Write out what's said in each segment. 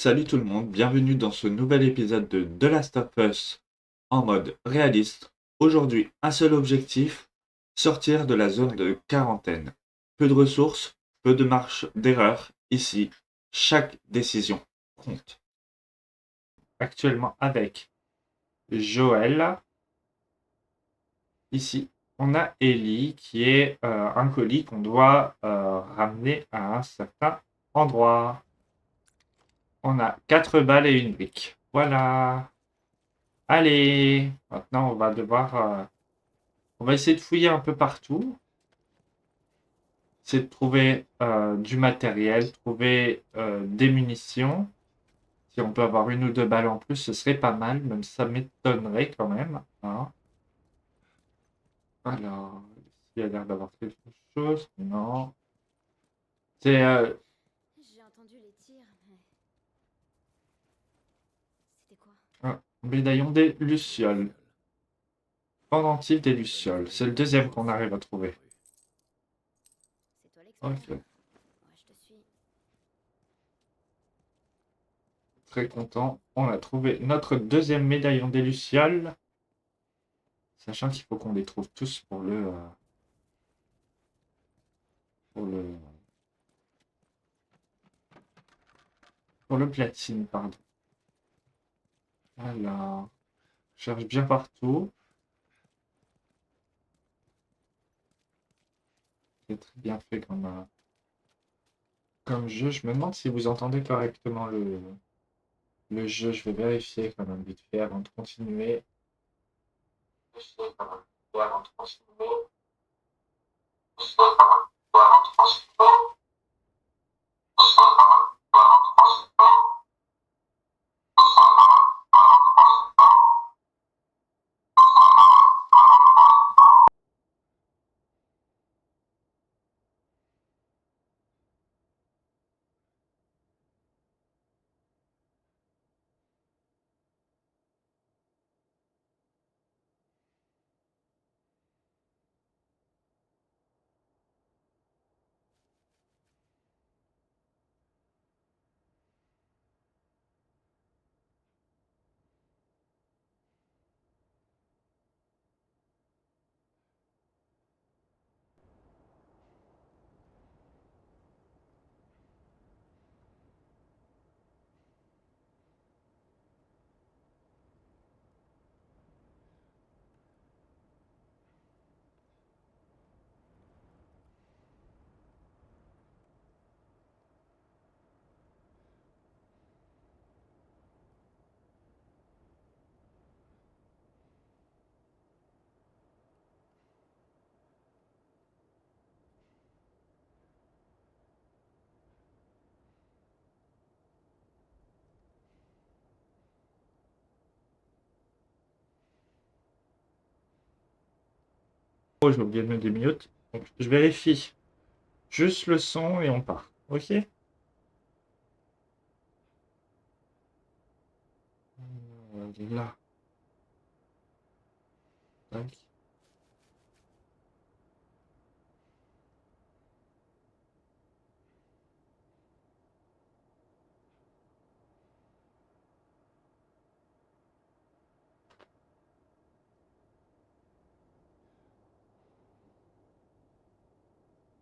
Salut tout le monde, bienvenue dans ce nouvel épisode de The Last of Us en mode réaliste. Aujourd'hui, un seul objectif, sortir de la zone de quarantaine. Peu de ressources, peu de marge d'erreur. Ici, chaque décision compte. Actuellement avec Joël. Ici, on a Ellie qui est un colis qu'on doit ramener à un certain endroit. On a 4 balles et une brique. Voilà. Allez, maintenant on va devoir, on va essayer de fouiller un peu partout, essayer de trouver du matériel, trouver des munitions. Si on peut avoir une ou deux balles en plus, ce serait pas mal, même si ça m'étonnerait quand même, hein. Alors, il y a l'air d'avoir quelque chose. Non. C'est J'ai entendu les tirs, mais c'était quoi? un médaillon des Lucioles. Pendentif des Lucioles. C'est le deuxième qu'on arrive à trouver. C'est toi l'expert. Ok, Ouais, je te suis. très content. On a trouvé notre deuxième médaillon des Lucioles. Sachant qu'il faut qu'on les trouve tous pour le, pour le platine, pardon. Alors, je cherche bien partout. C'est très bien fait comme jeu. Je me demande si vous entendez correctement le jeu. Je vais vérifier quand même vite fait avant de continuer. Oh, j'ai oublié de mettre des minutes. Donc, je vérifie juste le son et on part. Ok? Là. Tac.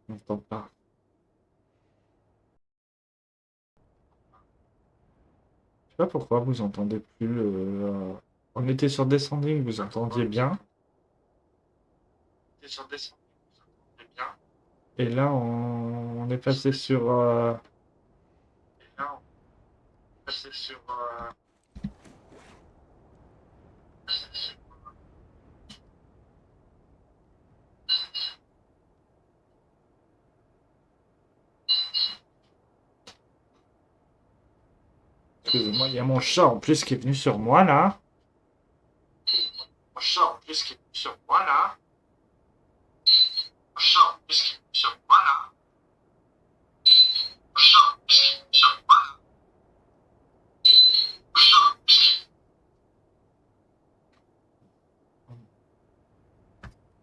On n'entend pas. Je sais pas pourquoi vous entendez plus on était sur Descending, vous entendiez bien. Et là, on est passé sur. Excusez-moi, il y a mon chat en plus qui est venu sur moi là. Mon chat en plus qui est venu sur moi là. Mon chat en plus qui est venu sur moi là. Mon chat en plus qui est venu sur moi là. Mon chat en plus.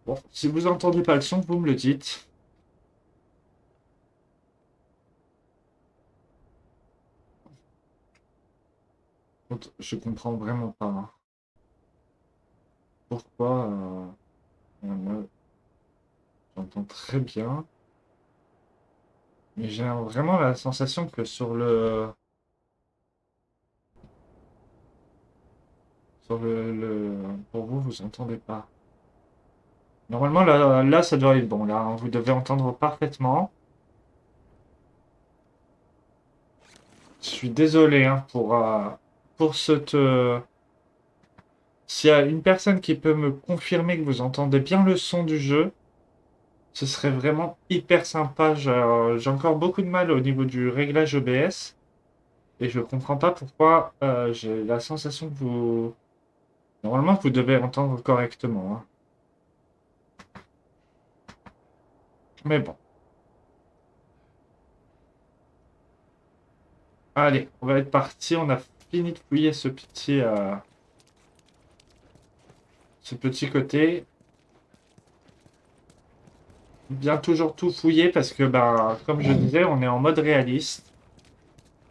Bon, si vous entendez pas le son, vous me le dites. Je comprends vraiment pas, hein. Pourquoi j'entends très bien, mais j'ai vraiment la sensation que pour vous, vous entendez pas. Normalement, là, ça doit être bon. Là, hein, vous devez entendre parfaitement. Je suis désolé hein, pour cette. S'il y a une personne qui peut me confirmer que vous entendez bien le son du jeu, ce serait vraiment hyper sympa. J'ai encore beaucoup de mal au niveau du réglage OBS et je comprends pas pourquoi j'ai la sensation que vous. Normalement, vous devez entendre correctement, hein. Mais bon. Allez, on va être parti. On a fini de fouiller ce petit côté. Bien toujours tout fouiller parce que, bah, comme je disais, on est en mode réaliste.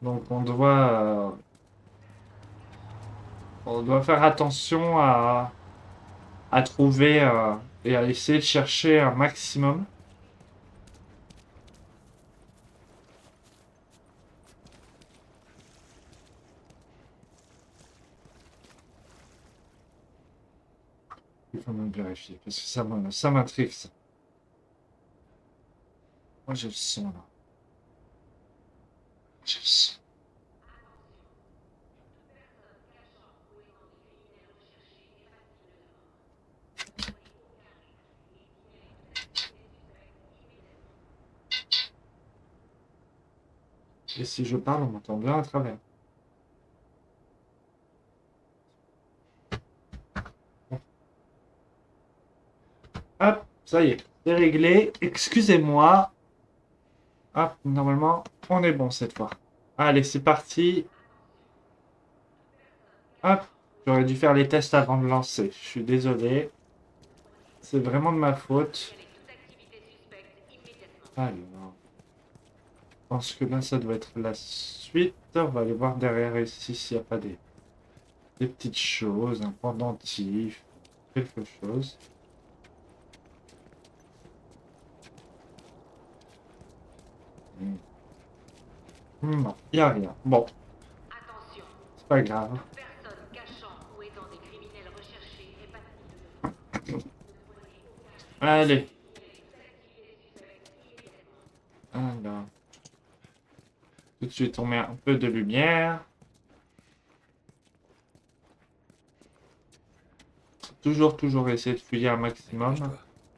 Donc on doit faire attention à trouver et à essayer de chercher un maximum. Il faut même vérifier parce que ça m'intrigue ça. Moi j'ai le son là. J'ai le son. Et si je parle, on m'entend bien à travers. Hop, ça y est, c'est réglé. Excusez-moi. Hop, normalement, on est bon cette fois. Allez, c'est parti. Hop, j'aurais dû faire les tests avant de lancer. Je suis désolé. C'est vraiment de ma faute. Alors, je pense que là, ça doit être la suite. On va aller voir derrière ici s'il n'y a pas des petites choses, un pendentif, quelque chose. Non, il n'y a rien. Bon, c'est pas grave. Allez. Alors, tout de suite, on met un peu de lumière. Toujours essayer de fouiller un maximum.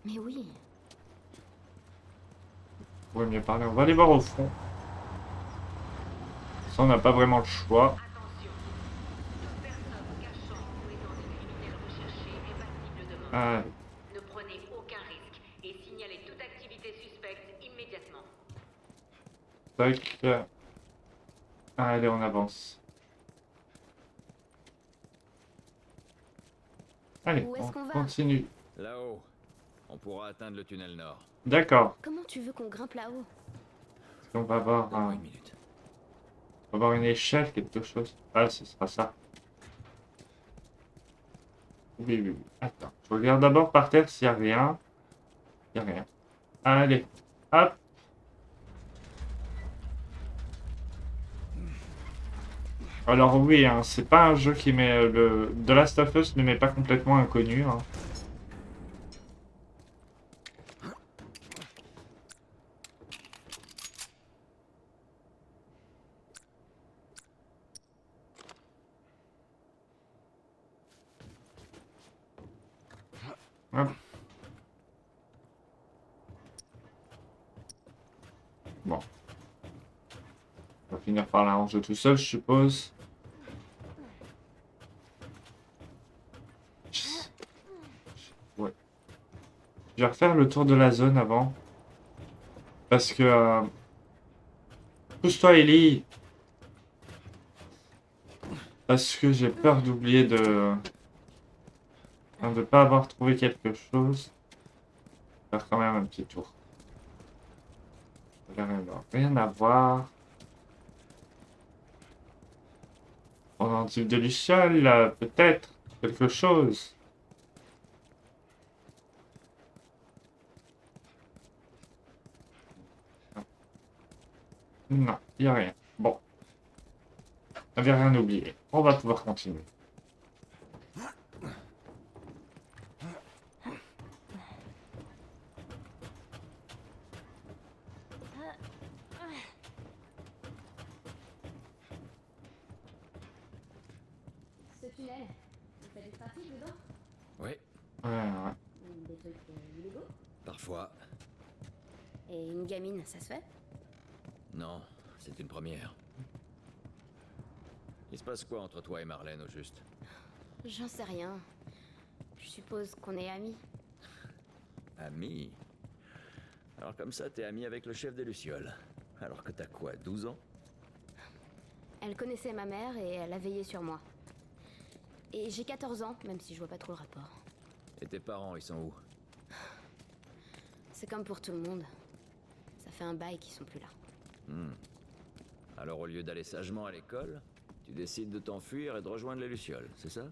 Mais oui. Vous pourrez mieux parler. On va aller voir au fond. Ça, on n'a pas vraiment le choix. Allez. Ne prenez aucun risque et signalez toute activité suspecte immédiatement. Tac. Allez, on avance. Allez, Où est-ce on qu'on va? continue. Là-haut, on pourra atteindre le tunnel nord. D'accord. Comment tu veux qu'on grimpe là-haut? On va voir, Donne-moi une minute. on va voir une échelle, quelque chose. Ah, ce sera ça. Oui, oui, oui. Attends. Je regarde d'abord par terre s'il n'y a rien. Il n'y a rien. Allez. Hop. Alors oui, hein, c'est pas un jeu qui met le The Last of Us ne m'est pas complètement inconnu, hein. Hop. Bon. On va finir par la ranger tout seul, je suppose. Ouais. Je vais refaire le tour de la zone avant. Parce que... pousse-toi, Ellie. Parce que j'ai peur d'oublier de... enfin, de pas avoir trouvé quelque chose. Faire quand même un petit tour. Ça a l'air rien à voir. On Préventif de Luciole, peut-être. Quelque chose. Non, il n'y a rien. Bon, on n'avait rien oublié. On va pouvoir continuer. Ce tunnel, vous faites du trafic dedans? Oui, Ouais. Des trucs illégaux? parfois. Et une gamine, ça se fait? Non, c'est une première. Il se passe quoi entre toi et Marlène, au juste? J'en sais rien. Je suppose qu'on est amis. Ami? Alors comme ça, t'es ami avec le chef des Lucioles. Alors que t'as quoi, 12 ans? Elle connaissait ma mère et elle a veillé sur moi. Et j'ai 14 ans, même si je vois pas trop le rapport. Et tes parents, ils sont où? C'est comme pour tout le monde. Ça fait un bail qu'ils sont plus là. Alors au lieu d'aller sagement à l'école, tu décides de t'enfuir et de rejoindre les Lucioles, c'est ça?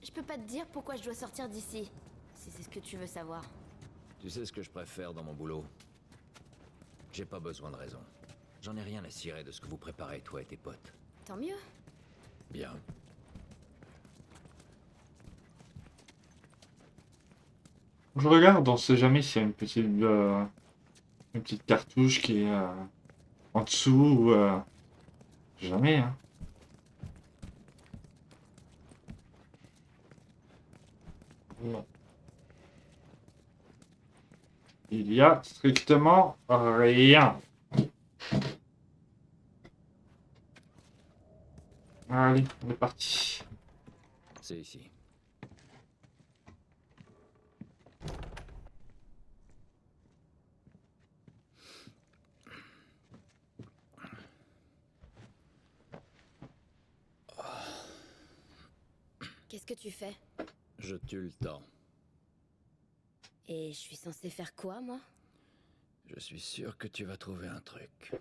Je peux pas te dire pourquoi je dois sortir d'ici, si c'est ce que tu veux savoir. Tu sais ce que je préfère dans mon boulot? J'ai pas besoin de raison. J'en ai rien à cirer de ce que vous préparez, toi et tes potes. Tant mieux. Bien. Je regarde, on sait jamais s'il y a une petite cartouche qui est en dessous ou jamais, hein. Non. Il y a strictement rien. Allez, on est parti. C'est ici. Qu'est-ce que tu fais? Je tue le temps. Et je suis censée faire quoi, moi? Je suis sûr que tu vas trouver un truc.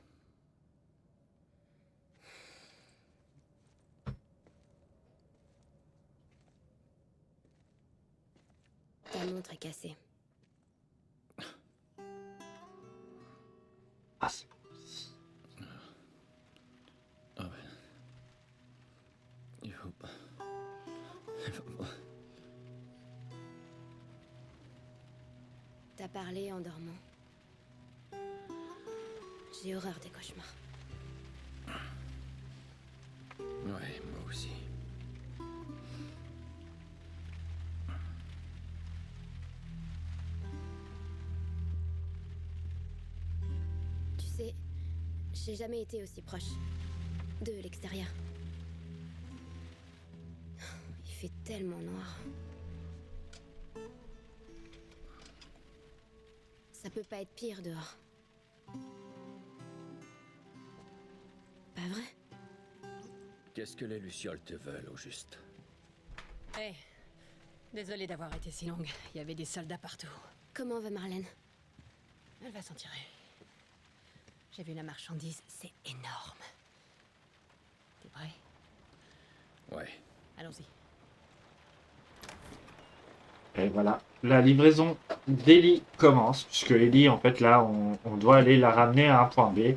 Ta montre est cassée. Ah, Ah ouais. Il faut pas. Il faut pas. T'as parlé en dormant. J'ai horreur des cauchemars. Ouais, moi aussi. Tu sais, j'ai jamais été aussi proche de l'extérieur. Il fait tellement noir. Ça peut pas être pire dehors. Pas vrai? Qu'est-ce que les Lucioles te veulent, au juste? Hé, désolée d'avoir été si longue. Il y avait des soldats partout. Comment va Marlène? Elle va s'en tirer. J'ai vu la marchandise, c'est énorme. T'es prêt? Ouais. Allons-y. et voilà, la livraison d'Ellie commence, puisque Ellie, en fait, là, on doit aller la ramener à un point B.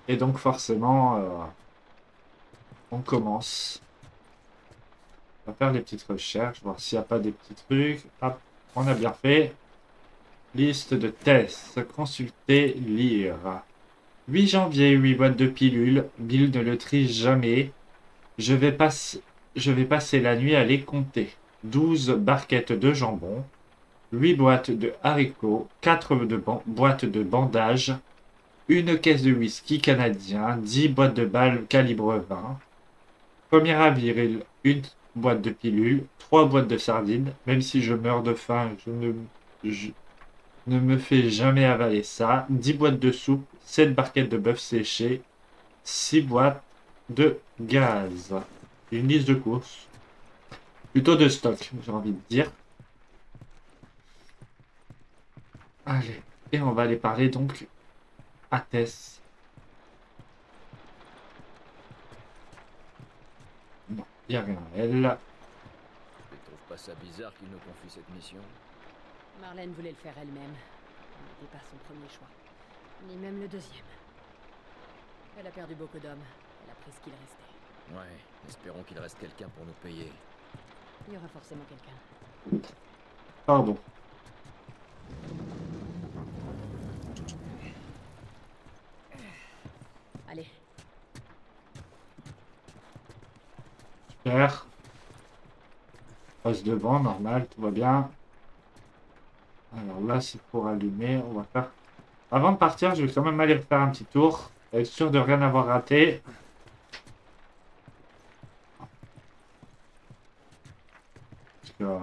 Et donc, forcément, on commence. On va faire des petites recherches, voir s'il n'y a pas des petits trucs. Hop, on a bien fait. Liste de tests. Consulter, lire. 8 janvier, 8 boîtes de pilules. Bill ne le trie jamais. Je vais passer la nuit à les compter. 12 barquettes de jambon. 8 boîtes de haricots. 4 boîtes de bandages. Une caisse de whisky canadien. 10 boîtes de balles calibre 20. Premier avril, une boîte de pilules. 3 boîtes de sardines. Même si je meurs de faim, je ne me fais jamais avaler ça. 10 boîtes de soupe. 7 barquettes de bœuf séché. 6 boîtes de gaz. Une liste de courses. Plutôt de stock, j'ai envie de dire. Allez. Et on va aller parler donc à Tess. Non, il n'y a rien. Elle. Tu trouves pas ça bizarre qu'il nous confie cette mission? Marlène voulait le faire elle-même. Ce n'était pas son premier choix. Ni même le deuxième. Elle a perdu beaucoup d'hommes. Elle a pris ce qu'il restait. Ouais, espérons qu'il reste quelqu'un pour nous payer. Il y aura forcément quelqu'un. Pardon. Allez, Super. Passe devant, normal, tout va bien. Alors là, c'est pour allumer. On va faire. Avant de partir, je vais quand même aller faire un petit tour. Être sûr de rien avoir raté. Parce que,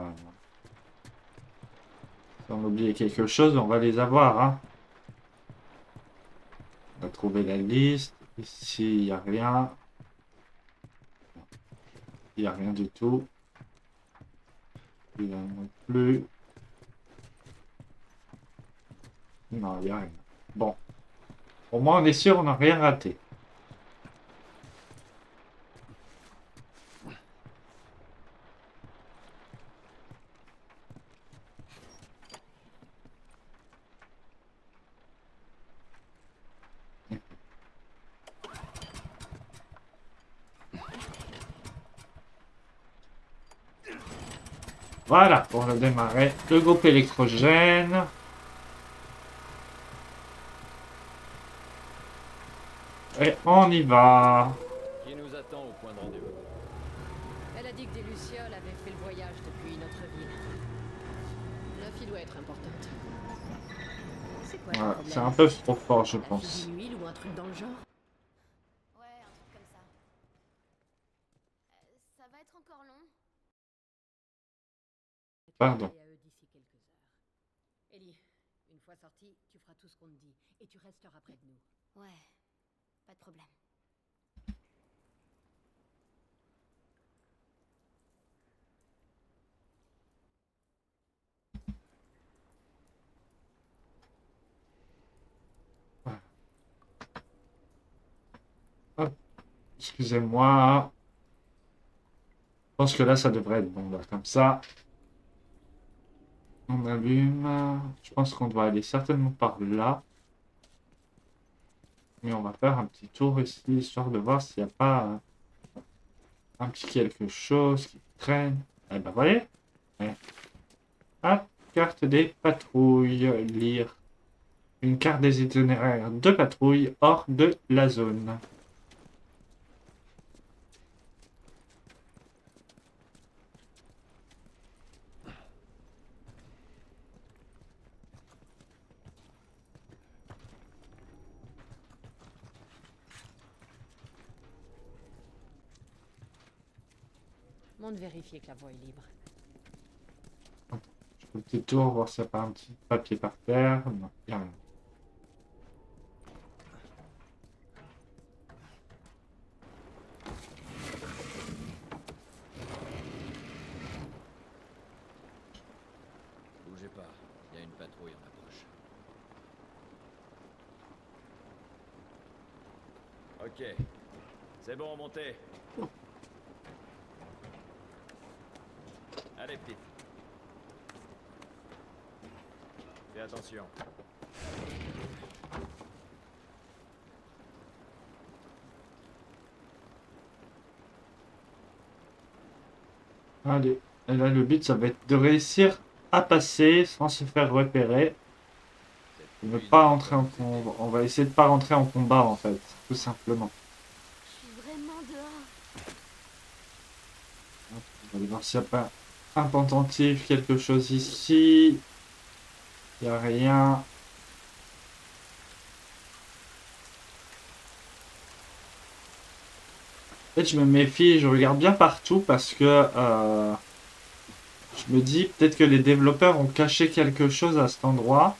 si on oublie quelque chose, on va les avoir. Hein. On va trouver la liste. Ici, il n'y a rien. Il n'y a rien du tout. Il n'y a non plus. Non, il n'y a rien. Bon. Au moins, on est sûr, on n'a rien raté. Voilà, pour le démarrer, le groupe électrogène. Et on y va. Qui nous attend au point de rendez-vous? elle a dit que des Lucioles avaient fait le voyage depuis notre ville. La fille doit être importante. C'est quoi le Voilà, problème? c'est un peu trop fort, je La fille pense. d'une huile ou un truc dans le genre? Ouais, un truc comme ça. Ça va être encore long. Pardon. Et à eux d'ici quelques heures. Ellie, une fois sorti, tu feras tout ce qu'on te dit et tu resteras près de nous. Ouais, pas de problème. Hop, excusez-moi. Je pense que là, ça devrait être bon. Là, comme ça, on allume. Je pense qu'on doit aller certainement par là. Mais on va faire un petit tour ici, histoire de voir s'il n'y a pas un petit quelque chose qui traîne. Eh ben, voyez. Ouais. Ah, carte des patrouilles. Lire. Une carte des itinéraires de patrouille hors de la zone. Monte vérifier que la voie est libre. Je fais un petit tour, voir s'il n'y a pas un petit papier par terre. Non, il n'y a rien. Bougez pas, il y a une patrouille en approche. Ok, c'est bon, montez. Allez, petite. Fais attention. Allez, et là le but ça va être de réussir à passer sans se faire repérer. Ne pas entrer en combat. On va essayer de pas rentrer en combat en fait, tout simplement. Je suis vraiment dehors. On va aller voir s'il n'y a pas un pendentif, quelque chose ici. Il n'y a rien. En fait, je me méfie, je regarde bien partout parce que je me dis peut-être que les développeurs ont caché quelque chose à cet endroit.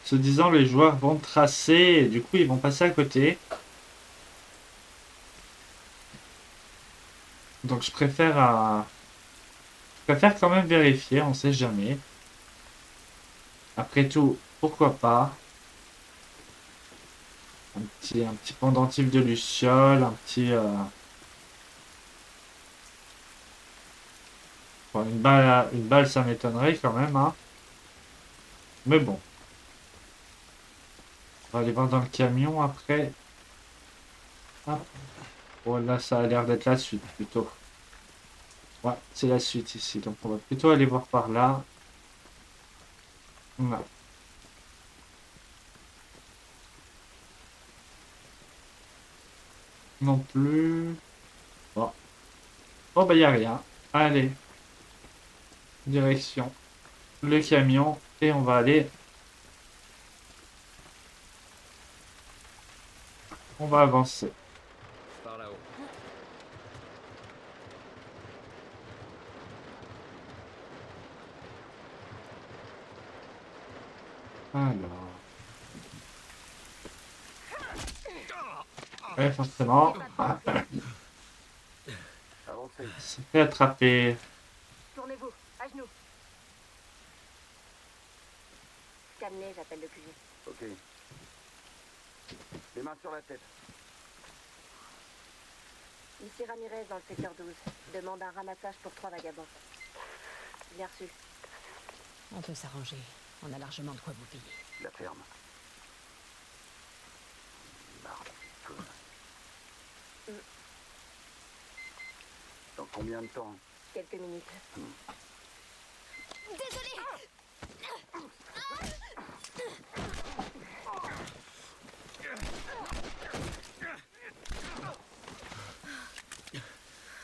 Se disant les joueurs vont tracer et du coup ils vont passer à côté. Donc je préfère quand même vérifier, on sait jamais. Après tout, pourquoi pas. Un petit pendentif de luciole, un petit Bon, une balle, ça m'étonnerait quand même, hein. Mais bon. On va aller voir dans le camion après. Hop. Oh, là, ça a l'air d'être la suite plutôt. Ouais, c'est la suite ici. Donc on va plutôt aller voir par là. Non. Non plus. Bon. Oh bah y a rien. Allez. Direction le camion. Et on va aller. On va avancer. Par là-haut. Alors. Ouais, forcément. Avancez. Se fait attraper. Tournez-vous, à genoux. Stanley, j'appelle le QG. Ok. Les mains sur la tête. Ici Ramirez dans le secteur 12. Demande un ramassage pour 3 vagabonds. Bien reçu. On peut s'arranger. On a largement de quoi vous payer. La ferme. Marre. Dans combien de temps? Quelques minutes.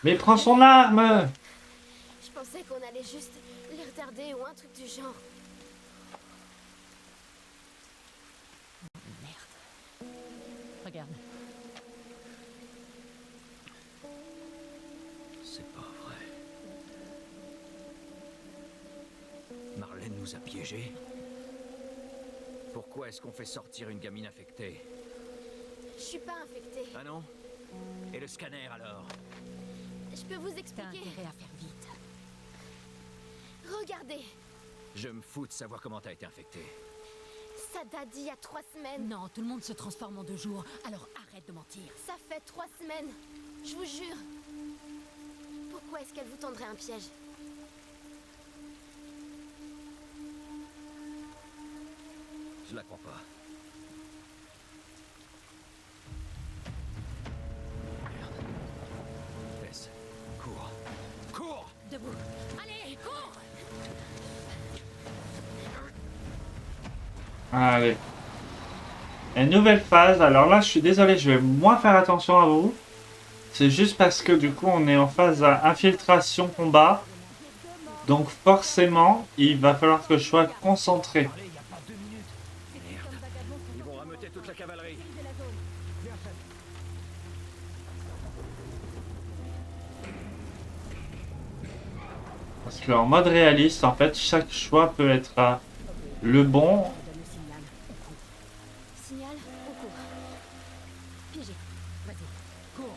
Mais prends son arme! Je pensais qu'on allait juste les retarder ou un truc du genre. Merde. Regarde. C'est pas vrai. Marlène nous a piégés. Pourquoi est-ce qu'on fait sortir une gamine infectée? Je suis pas infectée. Ah non? Et le scanner alors? Je peux vous T'as expliquer. intérêt à faire vite. Regardez, Je me fous de savoir comment t'as été infectée. ça date d'il y a 3 semaines. Non, tout le monde se transforme en 2 jours, alors arrête de mentir. Ça fait 3 semaines. Je vous jure. Pourquoi est-ce qu'elle vous tendrait un piège? Je la crois pas. Merde. Tess, cours. Cours! Debout. Allez, cours! Allez. Une nouvelle phase. Alors là, je suis désolé, je vais moins faire attention à vous. C'est juste parce que du coup, on est en phase à infiltration combat. Donc forcément, il va falloir que je sois concentré. Allez, y a pas 2 minutes. Merde. Ils vont rameuter toute la cavalerie. Parce qu'en mode réaliste, en fait, chaque choix peut être le bon. Je donne le signal. On court. Signal, on court. Pigé. Vas-y, cours.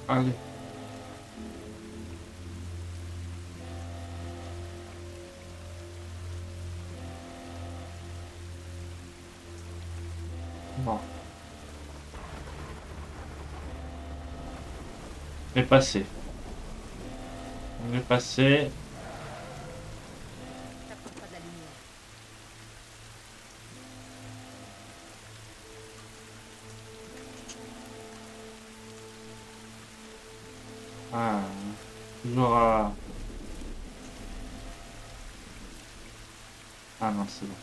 Allez. Bon. On est passé. On est passé. T'approches pas de la lumière. Ah, toujours à... Ah non, c'est bon.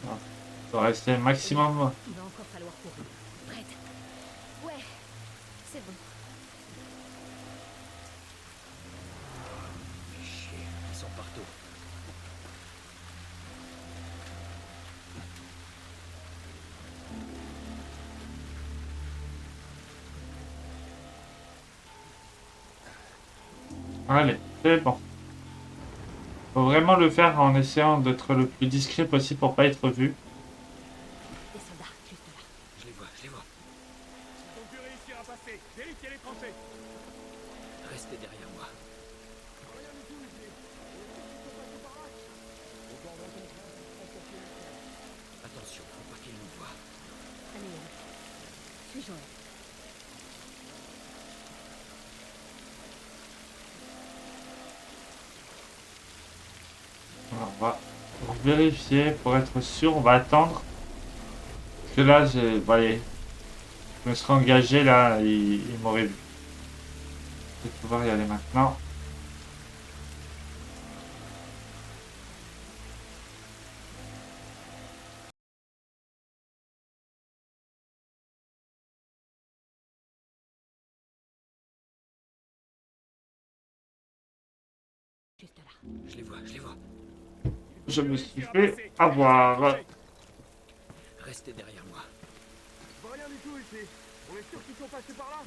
Ah, faut rester maximum. Il va encore falloir courir. Prête. Ouais, c'est bon. Chier, ils sont partout. Allez, c'est bon. Faut vraiment le faire en essayant d'être le plus discret possible pour pas être vu. Des soldats, juste là. Je les vois, je les vois. Ils ont pu réussir à passer. Vérifiez les tranchées. Restez derrière moi. Rien du tout ici. Attention, faut pas qu'ils nous voient. Allez, Ellie. Suis Joël. Alors, on va vérifier pour être sûr. On va attendre. Parce que là, voyez, je me serais engagé là, il m'aurait vu. Je vais pouvoir y aller maintenant. Juste là. Je les vois, je les vois. Je me suis fait avoir. Restez derrière moi. Je vois rien du tout ici. On est sûr qu'ils sont passés par là.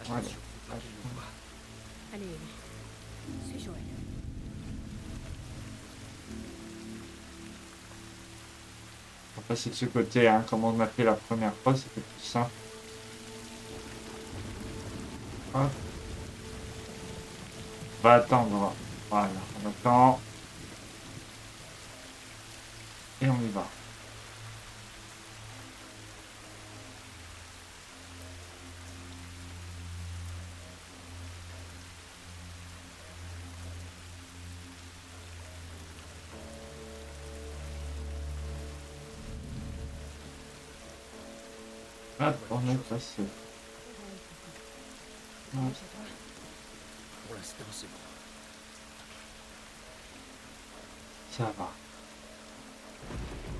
Attention, faut pas qu'ils nous voient. Allez, Ellie. Suis Joël. On va passer de ce côté, hein, comme on a fait la première fois, c'était plus simple. Hop. On va attendre. Voilà, on attend. Et on y va. Hop, on est passé. Hop. Pour l'instant, c'est bon. Ça va.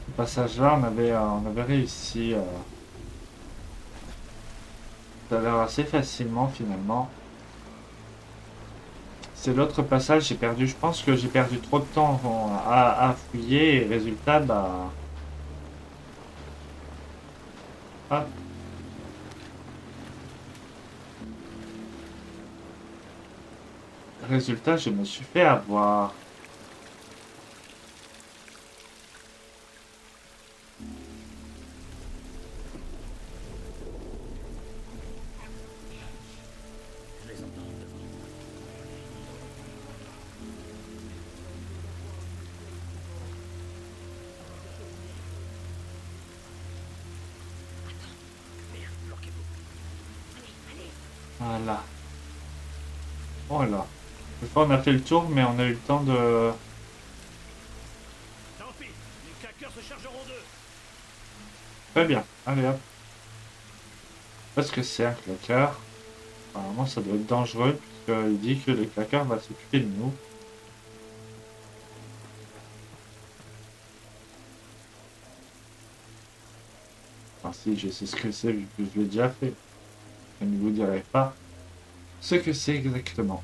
Ce passage-là, on avait réussi. Ça a l'air assez facilement finalement. C'est l'autre passage, j'ai perdu. Je pense que j'ai perdu trop de temps à fouiller et résultat, bah. Hop. Résultat, je me suis fait avoir. Je les entends devant. Merde, bloquez-vous. Voilà. Voilà. Une fois, on a fait le tour, mais on a eu le temps de. Tant pis. Les claqueurs se chargeront d'eux. Très bien. Allez hop. Parce que c'est un claqueur. Apparemment, ça doit être dangereux, puisqu'il dit que le claqueur va s'occuper de nous. Enfin, si, je sais ce que c'est, vu que je l'ai déjà fait. Je ne vous dirai pas ce que c'est exactement.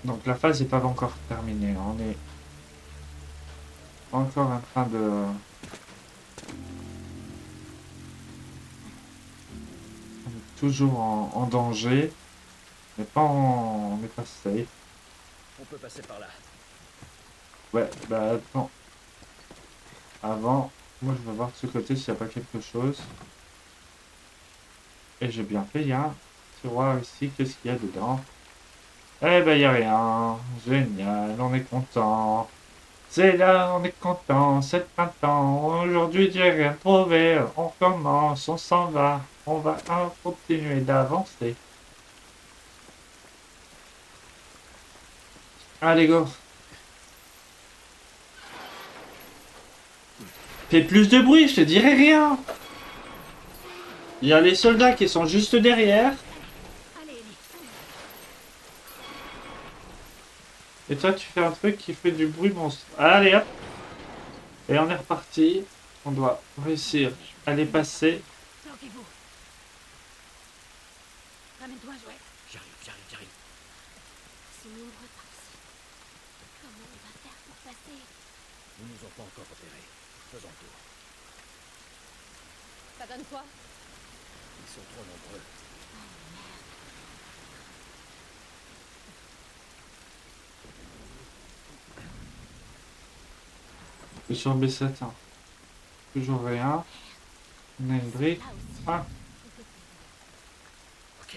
Donc la phase n'est pas encore terminée. On est encore en train de... On est toujours en danger. Mais pas en... On n'est pas safe. On peut passer par là. Ouais, bah attends. Avant, moi je vais voir de ce côté s'il n'y a pas quelque chose. Et j'ai bien fait, il y a un tiroir ici. Qu'est-ce qu'il y a dedans? Eh ben, il n'y a rien. Génial, on est content. C'est là, on est content, c'est le printemps. Aujourd'hui, j'ai rien trouvé. On commence, on s'en va. On va continuer d'avancer. Allez, go. Fais plus de bruit, je te dirai rien. Il y a les soldats qui sont juste derrière. Allez, Ellie. Et toi, tu fais un truc qui fait du bruit monstre. Allez, hop. Et on est reparti. On doit réussir à les passer. Planquez-vous. Ramène-toi, Joël. J'arrive. Ils sont nombreux par ici. Comment on va faire pour passer? Ils nous ont pas encore repérés. Faisons le tour. Ça donne quoi? Ils sont trop nombreux. Je suis sur B7. Hein. Toujours rien. On a une brique. Ah, Ok.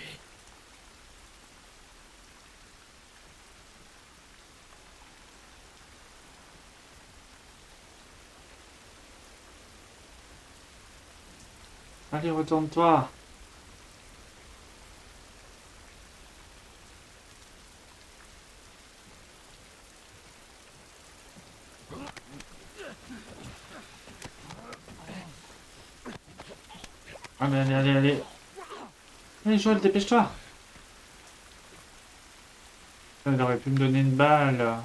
allez, retourne-toi. Allez, allez, allez, allez. Allez, Joël, dépêche-toi. Il aurait pu me donner une balle.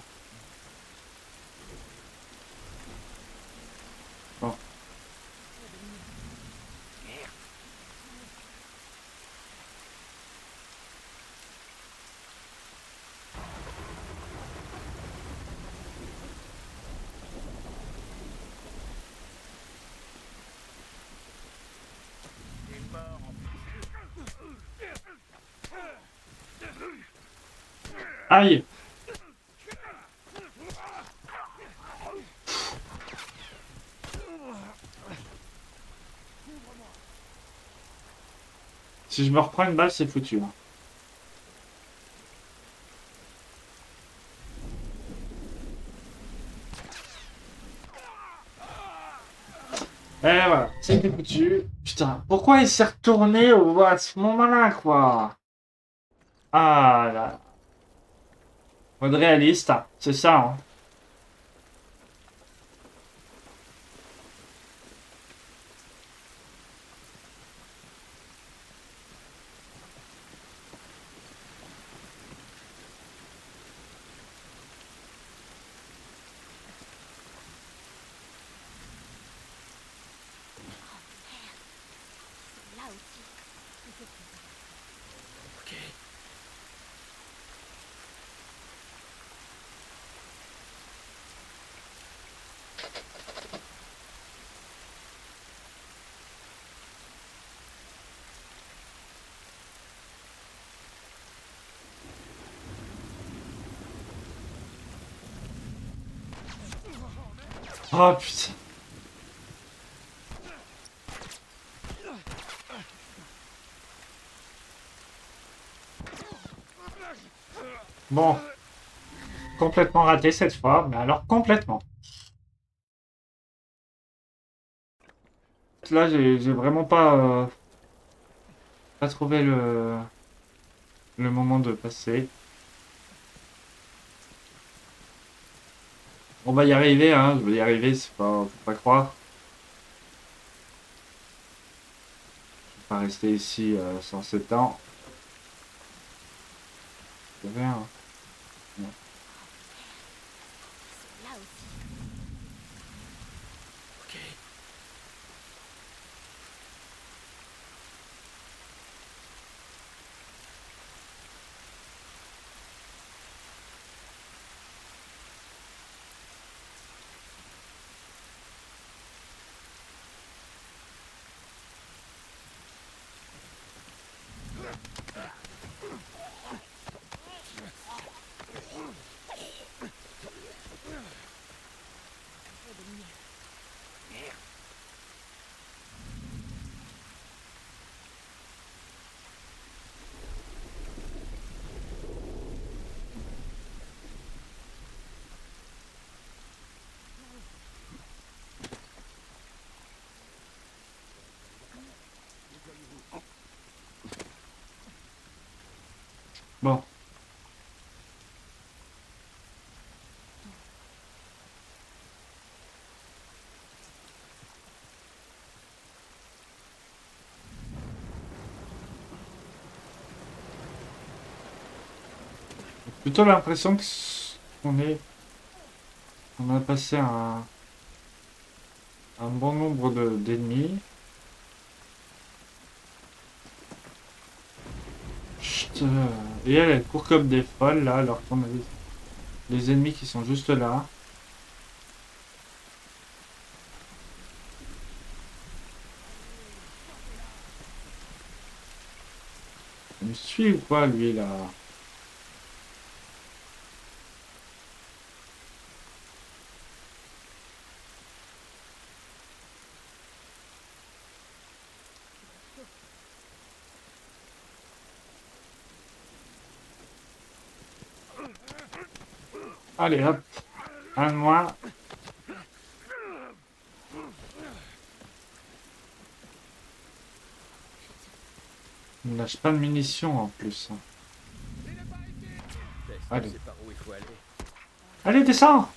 Bon. Aïe. Si je me reprends une balle, c'est foutu. Hein. Et voilà, c'était foutu. Putain, pourquoi il s'est retourné à ce moment-là, quoi? Ah là. Mode réaliste, hein, c'est ça. Hein. Là aussi. Ok. Oh putain. Bon. Complètement raté cette fois, mais alors complètement. Là, j'ai vraiment pas trouvé le moment de passer. On va y arriver, hein. Je vais y arriver, c'est pas, faut pas croire. Je vais pas rester ici sans 7 ans. C'est rien. Hein. Non. Là aussi. Ok. Bon. J'ai plutôt l'impression que on a passé un bon nombre d'ennemis. Chut, et elle court comme des folles là, alors qu'on a les ennemis qui sont juste là. me suit ou quoi, lui, là? Allez, hop. Un de moi. Il ne lâche pas de munitions, en plus. Tess, Allez. tu sais par où il faut aller. Allez, descends!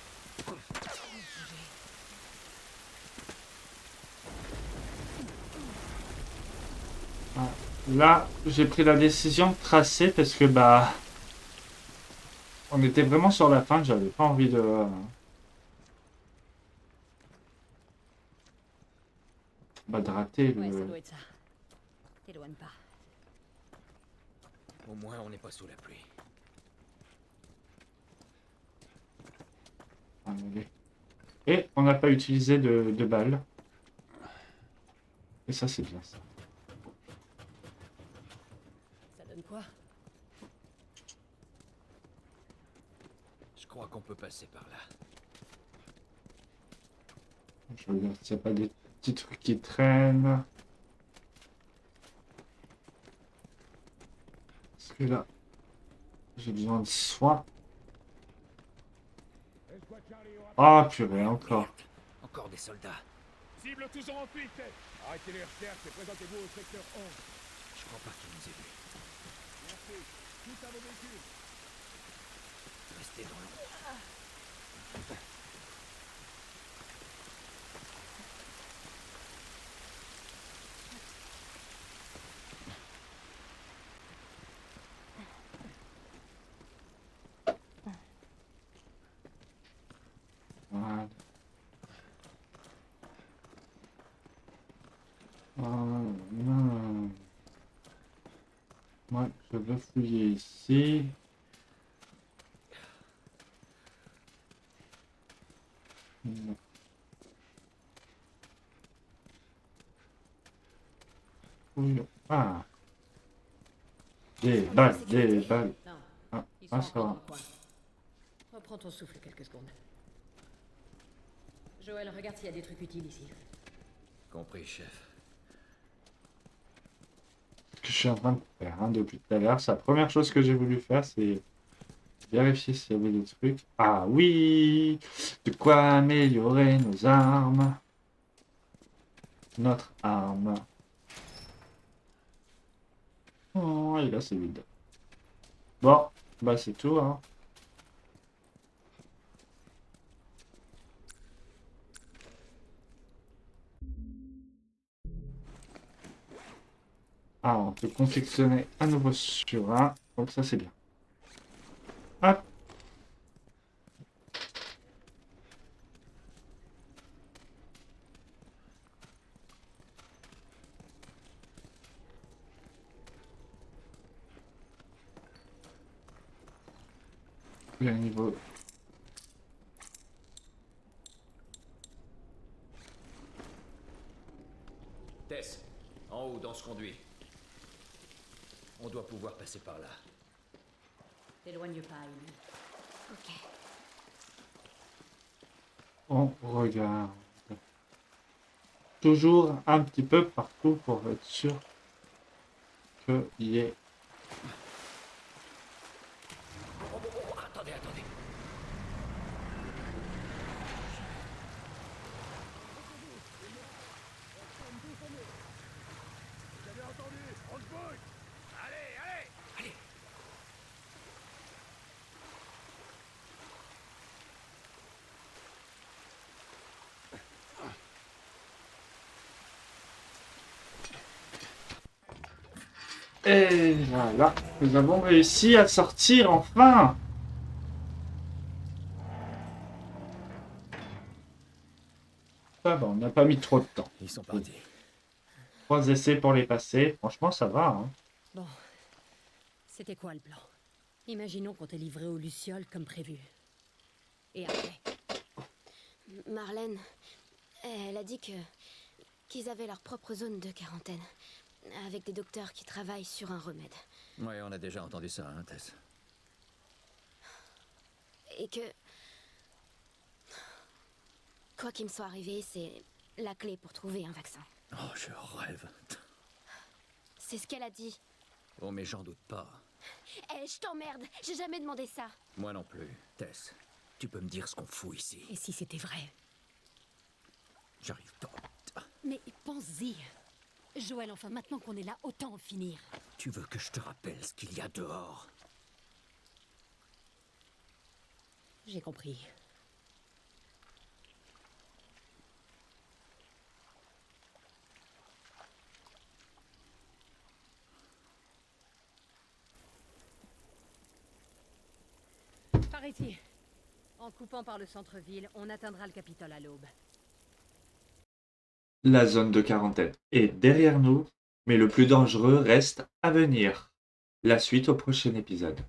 Ah, là, j'ai pris la décision de tracer parce que, bah... On était vraiment sur la fin, j'avais pas envie de... Bah, de rater Ouais, ça le... doit être ça. T'éloigne pas. Au moins, on n'est pas sous la pluie. Allez. Et on n'a pas utilisé de balles. Et ça, c'est bien, ça. Ça donne quoi? Je crois qu'on peut passer par là. Je regarde s'il n'y a pas des petits trucs qui traînent. Parce que là, j'ai besoin de soins. Ah, purée, encore. Encore des soldats. Cible toujours en fuite. Arrêtez les recherches et présentez-vous au secteur 11. Je crois pas qu'ils nous aient vus. Merci. Tout à vos véhicules. Restez dans l'ombre. Voilà. Non. Moi, je veux fouiller ici. Non. Fouillons. Ah. Des balles, des balles. Non, Ah, ils sont ah, ça encore dans va. le coin. Reprends ton souffle quelques secondes. Joël, regarde s'il y a des trucs utiles ici. Compris, chef. Ce que je suis en train de faire hein, depuis tout à l'heure, c'est la première chose que j'ai voulu faire, c'est vérifier s'il y avait des trucs. Ah oui! De quoi améliorer nos armes. Notre arme. Oh, et là c'est vide. Bon, bah c'est tout, hein. Ah, on peut confectionner à nouveau sur un, donc ça c'est bien. Hop. Et à niveau... Tess, en haut dans ce conduit. On doit pouvoir passer par là. T'éloigne pas, Ellie. Ok. On regarde. Toujours un petit peu partout pour être sûr qu'il y ait... Attendez, attendez. Vous avez entendu? On se bouge. Allez, allez. Allez. Et voilà, nous avons réussi à sortir enfin. Ça va, on n'a pas mis trop de temps. Ils sont partis. 3 essais pour les passer. Franchement, ça va. Hein. Bon, c'était quoi le plan? Imaginons qu'on t'ait livré aux Lucioles comme prévu. Et après? Marlène, elle a dit qu'ils avaient leur propre zone de quarantaine, avec des docteurs qui travaillent sur un remède. Ouais, on a déjà entendu ça, hein, Tess. Et que... Quoi qu'il me soit arrivé, c'est la clé pour trouver un vaccin. Oh, je rêve. C'est ce qu'elle a dit. Oh, mais j'en doute pas. Eh, je t'emmerde, j'ai jamais demandé ça. Moi non plus. Tess, tu peux me dire ce qu'on fout ici? Et si c'était vrai? J'arrive pas. Mais pense-y. Joël, enfin, maintenant qu'on est là, autant en finir. Tu veux que je te rappelle ce qu'il y a dehors? J'ai compris. Par ici. En coupant par le centre-ville, on atteindra le Capitole à l'aube. La zone de quarantaine est derrière nous, mais le plus dangereux reste à venir. La suite au prochain épisode.